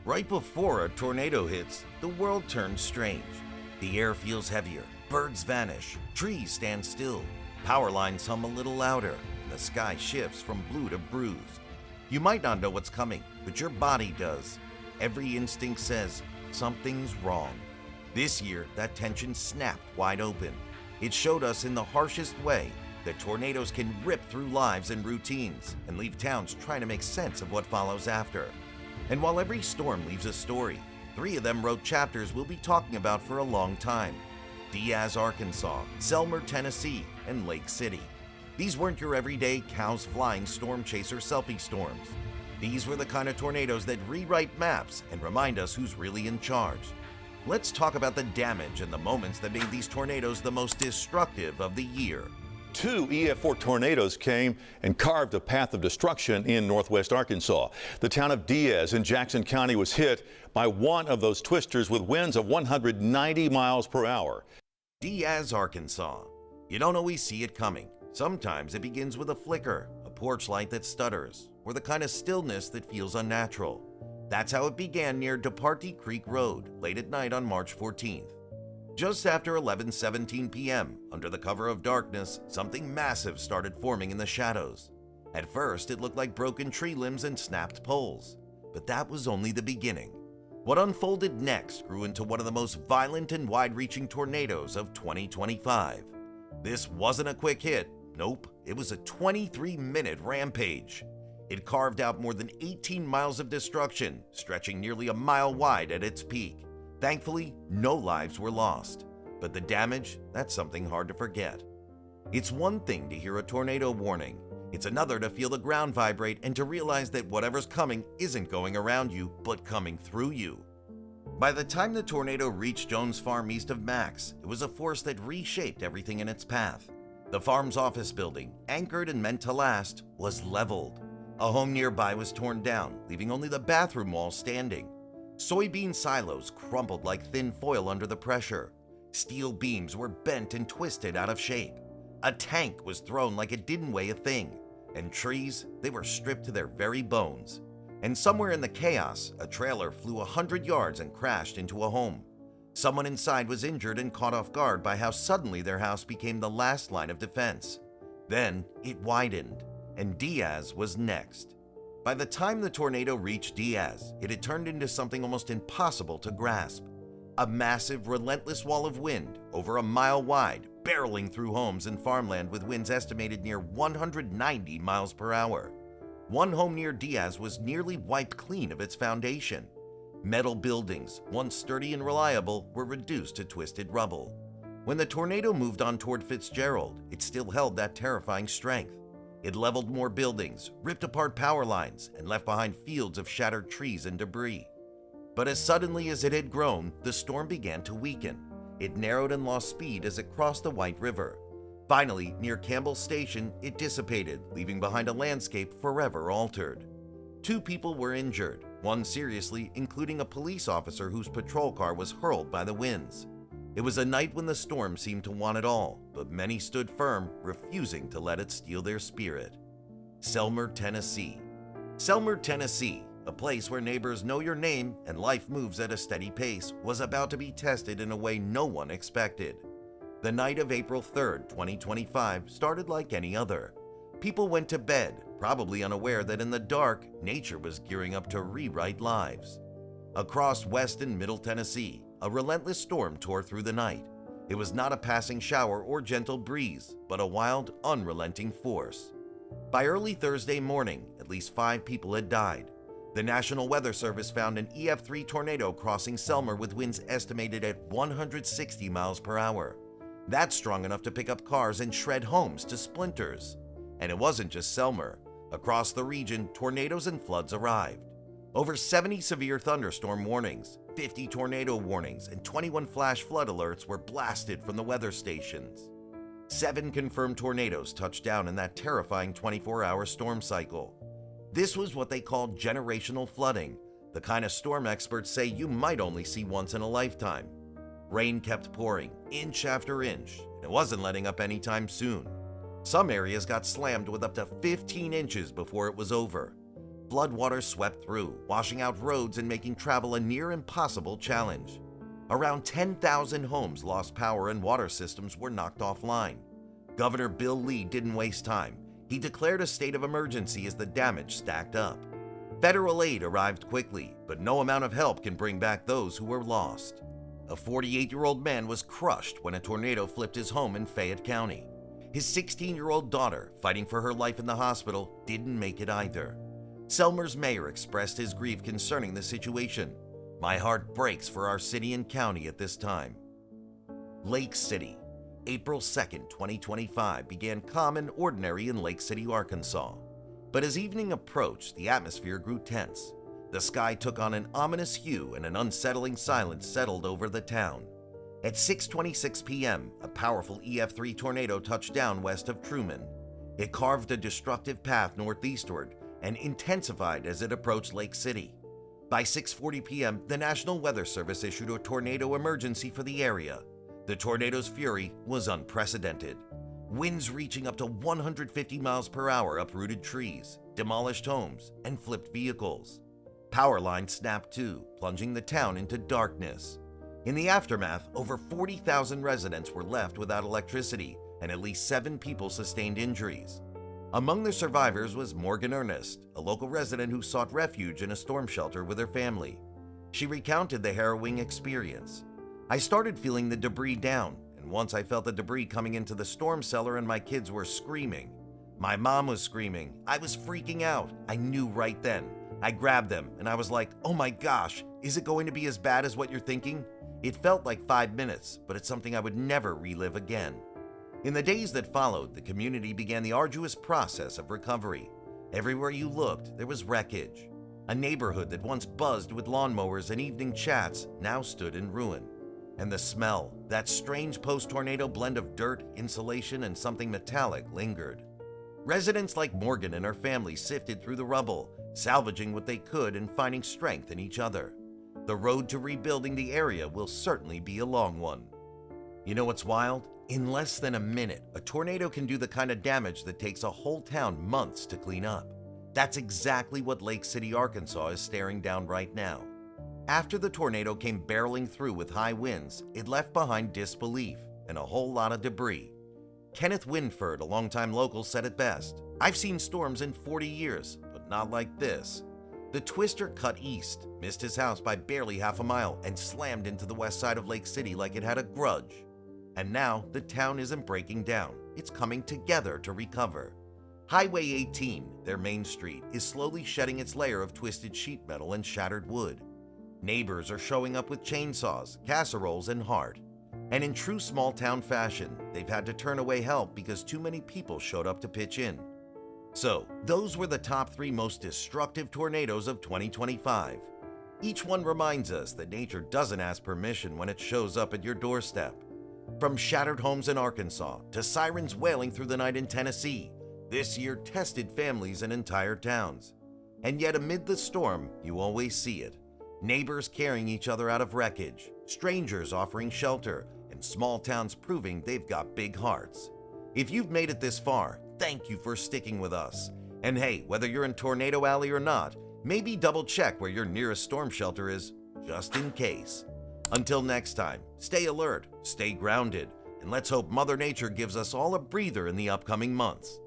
Right before a tornado hits, the world turns strange. The air feels heavier, birds vanish, trees stand still, power lines hum a little louder, and the sky shifts from blue to bruised. You might not know what's coming, but your body does. Every instinct says, something's wrong. This year, that tension snapped wide open. It showed us in the harshest way that tornadoes can rip through lives and routines and leave towns trying to make sense of what follows after. And while every storm leaves a story, 3 of them wrote chapters we'll be talking about for a long time. Diaz, Arkansas, Selmer, Tennessee, and Lake City. These weren't your everyday cows flying storm chaser selfie storms. These were the kind of tornadoes that rewrite maps and remind us who's really in charge. Let's talk about the damage and the moments that made these tornadoes the most destructive of the year. 2 EF4 tornadoes came and carved a path of destruction in northwest Arkansas. The town of Diaz in Jackson County was hit by one of those twisters with winds of 190 miles per hour. Diaz, Arkansas. You don't always see it coming. Sometimes it begins with a flicker, a porch light that stutters, or the kind of stillness that feels unnatural. That's how it began near DeParty Creek Road late at night on March 14th. Just after 11:17 p.m., under the cover of darkness, something massive started forming in the shadows. At first, it looked like broken tree limbs and snapped poles, but that was only the beginning. What unfolded next grew into one of the most violent and wide-reaching tornadoes of 2025. This wasn't a quick hit. Nope, it was a 23-minute rampage. It carved out more than 18 miles of destruction, stretching nearly a mile wide at its peak. Thankfully, no lives were lost, but the damage, that's something hard to forget. It's one thing to hear a tornado warning. It's another to feel the ground vibrate and to realize that whatever's coming isn't going around you, but coming through you. By the time the tornado reached Jones Farm east of Max, it was a force that reshaped everything in its path. The farm's office building, anchored and meant to last, was leveled. A home nearby was torn down, leaving only the bathroom wall standing. Soybean silos crumpled like thin foil under the pressure. Steel beams were bent and twisted out of shape. A tank was thrown like it didn't weigh a thing. And trees, they were stripped to their very bones. And somewhere in the chaos, a trailer flew 100 yards and crashed into a home. Someone inside was injured and caught off guard by how suddenly their house became the last line of defense. Then it widened, and Diaz was next. By the time the tornado reached Diaz, it had turned into something almost impossible to grasp. A massive, relentless wall of wind, over a mile wide, barreling through homes and farmland with winds estimated near 190 miles per hour. One home near Diaz was nearly wiped clean of its foundation. Metal buildings, once sturdy and reliable, were reduced to twisted rubble. When the tornado moved on toward Fitzgerald, it still held that terrifying strength. It leveled more buildings, ripped apart power lines, and left behind fields of shattered trees and debris. But as suddenly as it had grown, the storm began to weaken. It narrowed and lost speed as it crossed the White River. Finally, near Campbell Station, it dissipated, leaving behind a landscape forever altered. 2 people were injured, one seriously, including a police officer whose patrol car was hurled by the winds. It was a night when the storm seemed to want it all, but many stood firm, refusing to let it steal their spirit. Selmer, Tennessee. Selmer, Tennessee, a place where neighbors know your name and life moves at a steady pace, was about to be tested in a way no one expected. The night of April 3rd, 2025 started like any other. People went to bed, probably unaware that in the dark, nature was gearing up to rewrite lives. Across West and Middle Tennessee, a relentless storm tore through the night. It was not a passing shower or gentle breeze, but a wild, unrelenting force. By early Thursday morning, at least 5 people had died. The National Weather Service found an EF3 tornado crossing Selmer with winds estimated at 160 miles per hour. That's strong enough to pick up cars and shred homes to splinters. And it wasn't just Selmer. Across the region, tornadoes and floods arrived. Over 70 severe thunderstorm warnings, 50 tornado warnings, and 21 flash flood alerts were blasted from the weather stations. 7 confirmed tornadoes touched down in that terrifying 24-hour storm cycle. This was what they called generational flooding, the kind of storm experts say you might only see once in a lifetime. Rain kept pouring, inch after inch, and it wasn't letting up anytime soon. Some areas got slammed with up to 15 inches before it was over. floodwaters swept through, washing out roads and making travel a near impossible challenge. Around 10,000 homes lost power and water systems were knocked offline. Governor Bill Lee didn't waste time. He declared a state of emergency as the damage stacked up. Federal aid arrived quickly, but no amount of help can bring back those who were lost. A 48-year-old man was crushed when a tornado flipped his home in Fayette County. His 16-year-old daughter, fighting for her life in the hospital, didn't make it either. Selmer's mayor expressed his grief concerning the situation. "My heart breaks for our city and county at this time." Lake City. April 2nd, 2025 began calm and ordinary in Lake City, Arkansas. But as evening approached, the atmosphere grew tense. The sky took on an ominous hue and an unsettling silence settled over the town. At 6:26 p.m., a powerful EF3 tornado touched down west of Truman. It carved a destructive path northeastward and intensified as it approached Lake City. By 6:40 p.m., the National Weather Service issued a tornado emergency for the area. The tornado's fury was unprecedented. Winds reaching up to 150 miles per hour uprooted trees, demolished homes, and flipped vehicles. Power lines snapped too, plunging the town into darkness. In the aftermath, over 40,000 residents were left without electricity, and at least 7 people sustained injuries. Among the survivors was Morgan Ernest, a local resident who sought refuge in a storm shelter with her family. She recounted the harrowing experience. "I started feeling the debris down, and once I felt the debris coming into the storm cellar and my kids were screaming. My mom was screaming. I was freaking out. I knew right then. I grabbed them and I was like, oh my gosh, is it going to be as bad as what you're thinking? It felt like 5 minutes, but it's something I would never relive again." In the days that followed, the community began the arduous process of recovery. Everywhere you looked, there was wreckage. A neighborhood that once buzzed with lawnmowers and evening chats now stood in ruin. And the smell, that strange post-tornado blend of dirt, insulation, and something metallic lingered. Residents like Morgan and her family sifted through the rubble, salvaging what they could and finding strength in each other. The road to rebuilding the area will certainly be a long one. You know what's wild? In less than a minute, a tornado can do the kind of damage that takes a whole town months to clean up. That's exactly what Lake City, Arkansas is staring down right now. After the tornado came barreling through with high winds, it left behind disbelief and a whole lot of debris. Kenneth Winford, a longtime local, said it best. "I've seen storms in 40 years, but not like this." The twister cut east, missed his house by barely half a mile, and slammed into the west side of Lake City like it had a grudge. And now the town isn't breaking down, it's coming together to recover. Highway 18, their main street, is slowly shedding its layer of twisted sheet metal and shattered wood. Neighbors are showing up with chainsaws, casseroles, and heart. And in true small-town fashion, they've had to turn away help because too many people showed up to pitch in. So, those were the top 3 most destructive tornadoes of 2025. Each one reminds us that nature doesn't ask permission when it shows up at your doorstep. From shattered homes in Arkansas to sirens wailing through the night in Tennessee, this year tested families and entire towns. And yet amid the storm, you always see it. Neighbors carrying each other out of wreckage, strangers offering shelter, and small towns proving they've got big hearts. If you've made it this far, thank you for sticking with us. And hey, whether you're in Tornado Alley or not, maybe double check where your nearest storm shelter is, just in case. Until next time, stay alert, stay grounded, and let's hope Mother Nature gives us all a breather in the upcoming months.